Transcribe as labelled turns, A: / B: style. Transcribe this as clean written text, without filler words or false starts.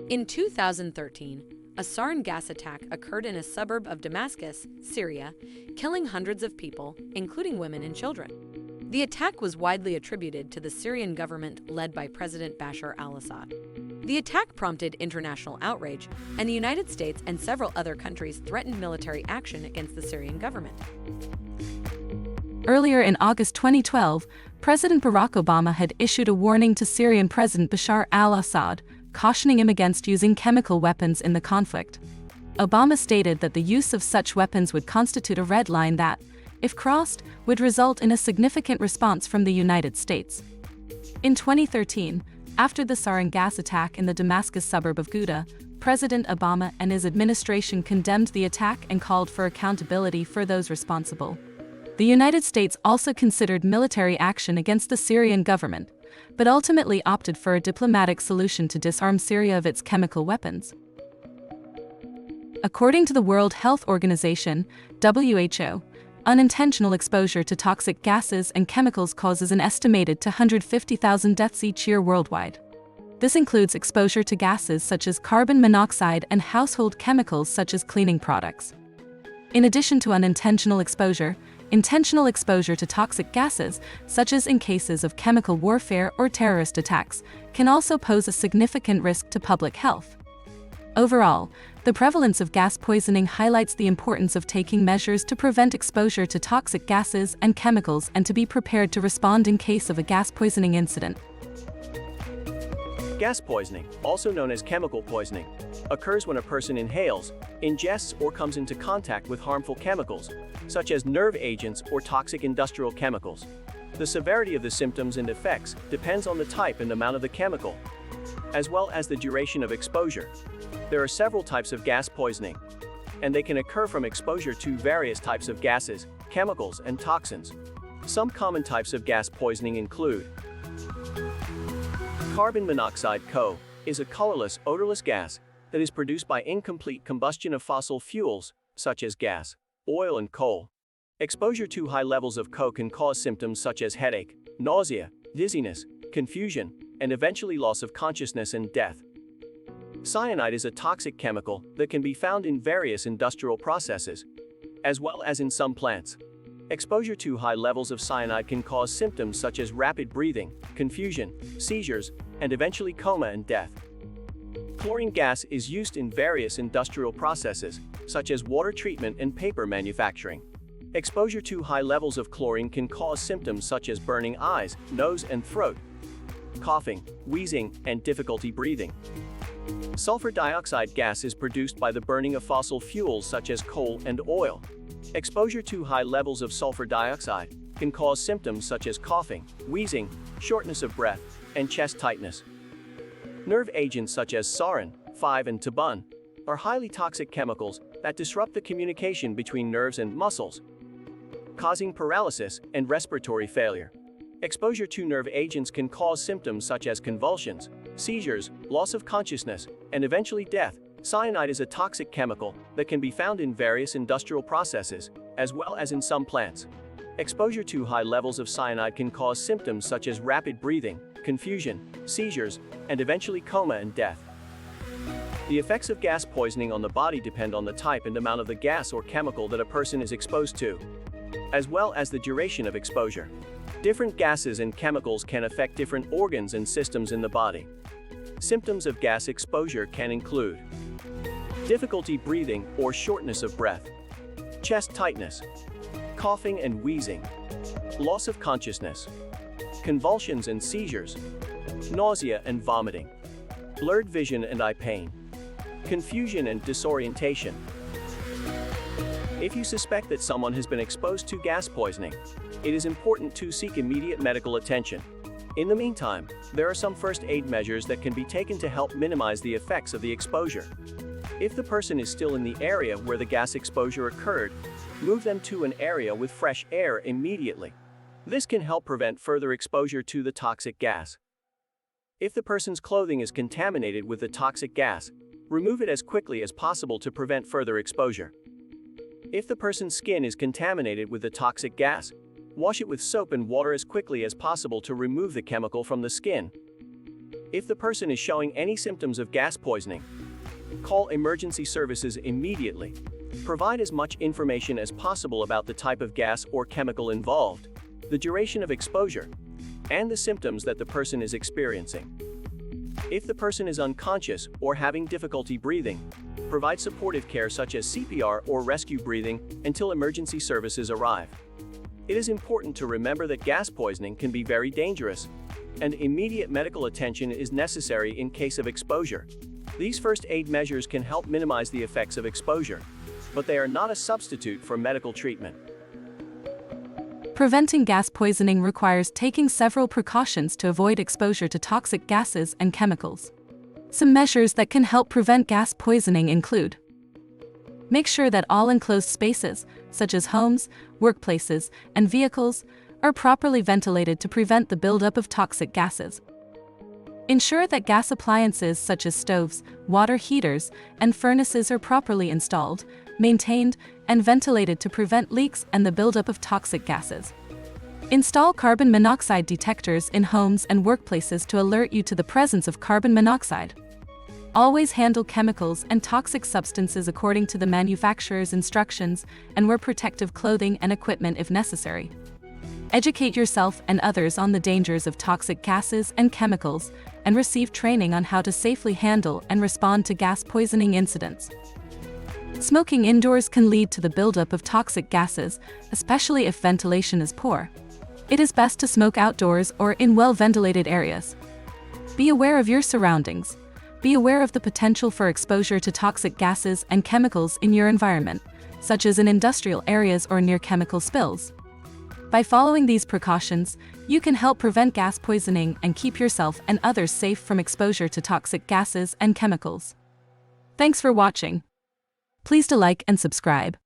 A: In 2013, a sarin gas attack occurred in a suburb of Damascus, Syria, killing hundreds of people, including women and children. The attack was widely attributed to the Syrian government led by President Bashar al-Assad. The attack prompted international outrage, and the United States and several other countries threatened military action against the Syrian government.
B: Earlier in August 2012, President Barack Obama had issued a warning to Syrian President Bashar al-Assad, cautioning him against using chemical weapons in the conflict. Obama stated that the use of such weapons would constitute a red line that, if crossed, would result in a significant response from the United States. In 2013, after the sarin gas attack in the Damascus suburb of Ghouta, President Obama and his administration condemned the attack and called for accountability for those responsible. The United States also considered military action against the Syrian government, but ultimately opted for a diplomatic solution to disarm Syria of its chemical weapons. According to the World Health Organization, WHO, unintentional exposure to toxic gases and chemicals causes an estimated 250,000 deaths each year worldwide. This includes exposure to gases such as carbon monoxide and household chemicals such as cleaning products. In addition to unintentional exposure, intentional exposure to toxic gases, such as in cases of chemical warfare or terrorist attacks, can also pose a significant risk to public health. Overall, the prevalence of gas poisoning highlights the importance of taking measures to prevent exposure to toxic gases and chemicals and to be prepared to respond in case of a gas poisoning incident.
C: Gas poisoning, also known as chemical poisoning, occurs when a person inhales, ingests, or comes into contact with harmful chemicals, such as nerve agents or toxic industrial chemicals. The severity of the symptoms and effects depends on the type and amount of the chemical, as well as the duration of exposure. There are several types of gas poisoning, and they can occur from exposure to various types of gases, chemicals, and toxins. Some common types of gas poisoning include carbon monoxide (CO) is a colorless, odorless gas that is produced by incomplete combustion of fossil fuels, such as gas, oil, and coal. Exposure to high levels of CO can cause symptoms such as headache, nausea, dizziness, confusion, and eventually loss of consciousness and death. Cyanide is a toxic chemical that can be found in various industrial processes, as well as in some plants. Exposure to high levels of cyanide can cause symptoms such as rapid breathing, confusion, seizures, and eventually coma and death. Chlorine gas is used in various industrial processes, such as water treatment and paper manufacturing. Exposure to high levels of chlorine can cause symptoms such as burning eyes, nose and throat, coughing, wheezing, and difficulty breathing. Sulfur dioxide gas is produced by the burning of fossil fuels such as coal and oil. Exposure to high levels of sulfur dioxide can cause symptoms such as coughing, wheezing, shortness of breath, and chest tightness. Nerve agents such as sarin, 5, and tabun are highly toxic chemicals that disrupt the communication between nerves and muscles, causing paralysis and respiratory failure. Exposure to nerve agents can cause symptoms such as convulsions, seizures, loss of consciousness, and eventually death. Cyanide is a toxic chemical that can be found in various industrial processes, as well as in some plants. Exposure to high levels of cyanide can cause symptoms such as rapid breathing, confusion, seizures, and eventually coma and death. The effects of gas poisoning on the body depend on the type and amount of the gas or chemical that a person is exposed to, as well as the duration of exposure. Different gases and chemicals can affect different organs and systems in the body. Symptoms of gas exposure can include difficulty breathing or shortness of breath, chest tightness, coughing and wheezing, loss of consciousness, convulsions and seizures, nausea and vomiting, blurred vision and eye pain, confusion and disorientation. If you suspect that someone has been exposed to gas poisoning, it is important to seek immediate medical attention. In the meantime, there are some first aid measures that can be taken to help minimize the effects of the exposure. If the person is still in the area where the gas exposure occurred, move them to an area with fresh air immediately. This can help prevent further exposure to the toxic gas. If the person's clothing is contaminated with the toxic gas, remove it as quickly as possible to prevent further exposure. If the person's skin is contaminated with the toxic gas, wash it with soap and water as quickly as possible to remove the chemical from the skin. If the person is showing any symptoms of gas poisoning, call emergency services immediately. Provide as much information as possible about the type of gas or chemical involved, the duration of exposure, and the symptoms that the person is experiencing. If the person is unconscious or having difficulty breathing, provide supportive care such as CPR or rescue breathing until emergency services arrive. It is important to remember that gas poisoning can be very dangerous, and immediate medical attention is necessary in case of exposure. These first aid measures can help minimize the effects of exposure, but they are not a substitute for medical treatment.
B: Preventing gas poisoning requires taking several precautions to avoid exposure to toxic gases and chemicals. Some measures that can help prevent gas poisoning include: make sure that all enclosed spaces, such as homes, workplaces, and vehicles, are properly ventilated to prevent the buildup of toxic gases. Ensure that gas appliances such as stoves, water heaters, and furnaces are properly installed, maintained, and ventilated to prevent leaks and the buildup of toxic gases. Install carbon monoxide detectors in homes and workplaces to alert you to the presence of carbon monoxide. Always handle chemicals and toxic substances according to the manufacturer's instructions and wear protective clothing and equipment if necessary. Educate yourself and others on the dangers of toxic gases and chemicals, and receive training on how to safely handle and respond to gas poisoning incidents. Smoking indoors can lead to the buildup of toxic gases, especially if ventilation is poor. It is best to smoke outdoors or in well-ventilated areas. Be aware of your surroundings. Be aware of the potential for exposure to toxic gases and chemicals in your environment, such as in industrial areas or near chemical spills. By following these precautions, you can help prevent gas poisoning and keep yourself and others safe from exposure to toxic gases and chemicals. Thanks for watching. Please do like and subscribe.